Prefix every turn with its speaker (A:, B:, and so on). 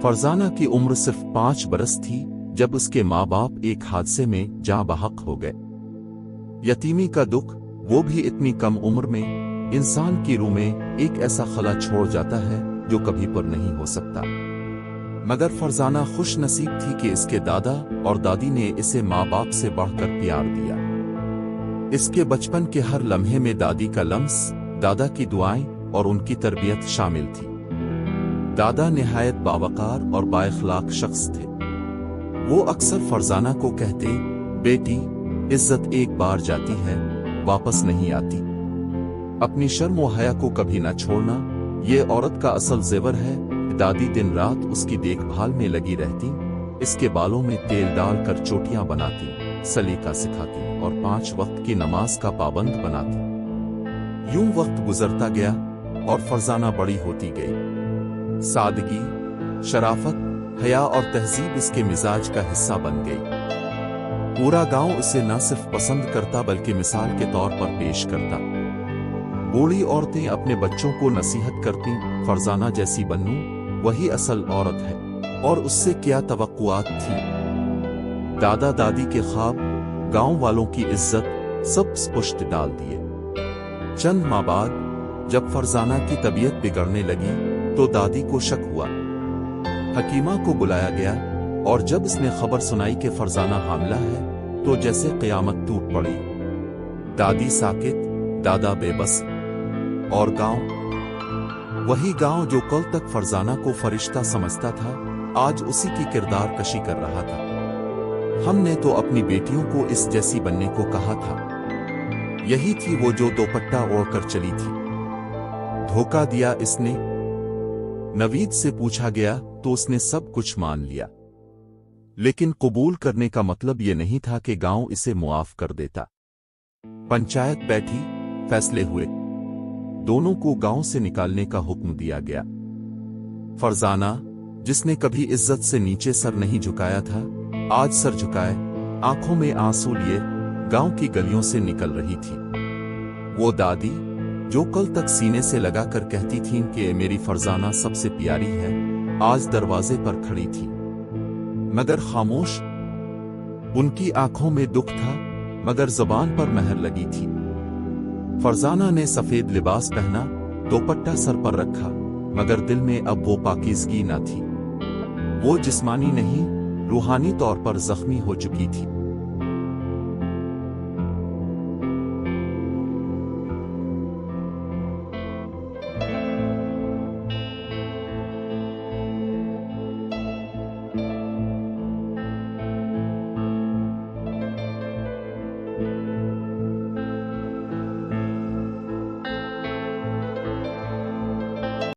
A: فرزانہ کی عمر صرف 5 برس تھی جب اس کے ماں باپ ایک حادثے میں جاں بحق ہو گئے۔ یتیمی کا دکھ، وہ بھی اتنی کم عمر میں، انسان کی روح میں ایک ایسا خلا چھوڑ جاتا ہے جو کبھی پر نہیں ہو سکتا۔ مگر فرزانہ خوش نصیب تھی کہ اس کے دادا اور دادی نے اسے ماں باپ سے بڑھ کر پیار دیا۔ اس کے بچپن کے ہر لمحے میں دادی کا لمس، دادا کی دعائیں اور ان کی تربیت شامل تھی۔ دادا نہایت باوقار اور بااخلاق شخص تھے۔ وہ اکثر فرزانہ کو کہتے، بیٹی، عزت ایک بار جاتی ہے، واپس نہیں آتی۔ اپنی شرم و حیا کو کبھی نہ چھوڑنا، یہ عورت کا اصل زیور ہے۔ دادی دن رات اس کی دیکھ بھال میں لگی رہتی، اس کے بالوں میں تیل ڈال کر چوٹیاں بناتی، سلیقہ سکھاتی اور 5 وقت کی نماز کا پابند بناتی۔ یوں وقت گزرتا گیا اور فرزانہ بڑی ہوتی گئی۔ سادگی، شرافت، حیا اور تہذیب اس کے مزاج کا حصہ بن گئی۔ پورا گاؤں اسے نہ صرف پسند کرتا بلکہ مثال کے طور پر پیش کرتا۔ بوڑھی عورتیں اپنے بچوں کو نصیحت کرتی، فرزانہ جیسی بنو، وہی اصل عورت ہے، اور اس سے کیا توقعات تھی۔ دادا دادی کے خواب، گاؤں والوں کی عزت، سب پشت ڈال دیے۔ چند ماہ بعد جب فرزانہ کی طبیعت بگڑنے لگی تو دادی کو شک ہوا۔ حکیمہ کو بلایا گیا اور جب اس نے خبر سنائی کہ فرزانہ حاملہ ہے تو جیسے قیامت ٹوٹ پڑی۔ دادی ساکت، دادا بے بس، اور گاؤں، وہی گاؤں جو کل تک فرزانہ کو فرشتہ سمجھتا تھا، آج اسی کی کردار کشی کر رہا تھا۔ ہم نے تو اپنی بیٹیوں کو اس جیسی بننے کو کہا تھا، یہی تھی وہ جو دوپٹہ اوڑھ کر چلی تھی۔ دھوکہ دیا اس نے؟ نوید سے پوچھا گیا تو اس نے سب کچھ مان لیا، لیکن قبول کرنے کا مطلب یہ نہیں تھا کہ گاؤں اسے معاف کر دیتا۔ پنچایت بیٹھی، فیصلے ہوئے، دونوں کو گاؤں سے نکالنے کا حکم دیا گیا۔ فرزانہ، جس نے کبھی عزت سے نیچے سر نہیں جھکایا تھا، آج سر جھکائے، آنکھوں میں آنسو لیے گاؤں کی گلیوں سے نکل رہی تھی۔ وہ دادی جو کل تک سینے سے لگا کر کہتی تھیں کہ میری فرزانہ سب سے پیاری ہے، آج دروازے پر کھڑی تھی مگر خاموش۔ ان کی آنکھوں میں دکھ تھا مگر زبان پر مہر لگی تھی۔ فرزانہ نے سفید لباس پہنا، دوپٹہ سر پر رکھا، مگر دل میں اب وہ پاکیزگی نہ تھی۔ وہ جسمانی نہیں، روحانی طور پر زخمی ہو چکی تھی۔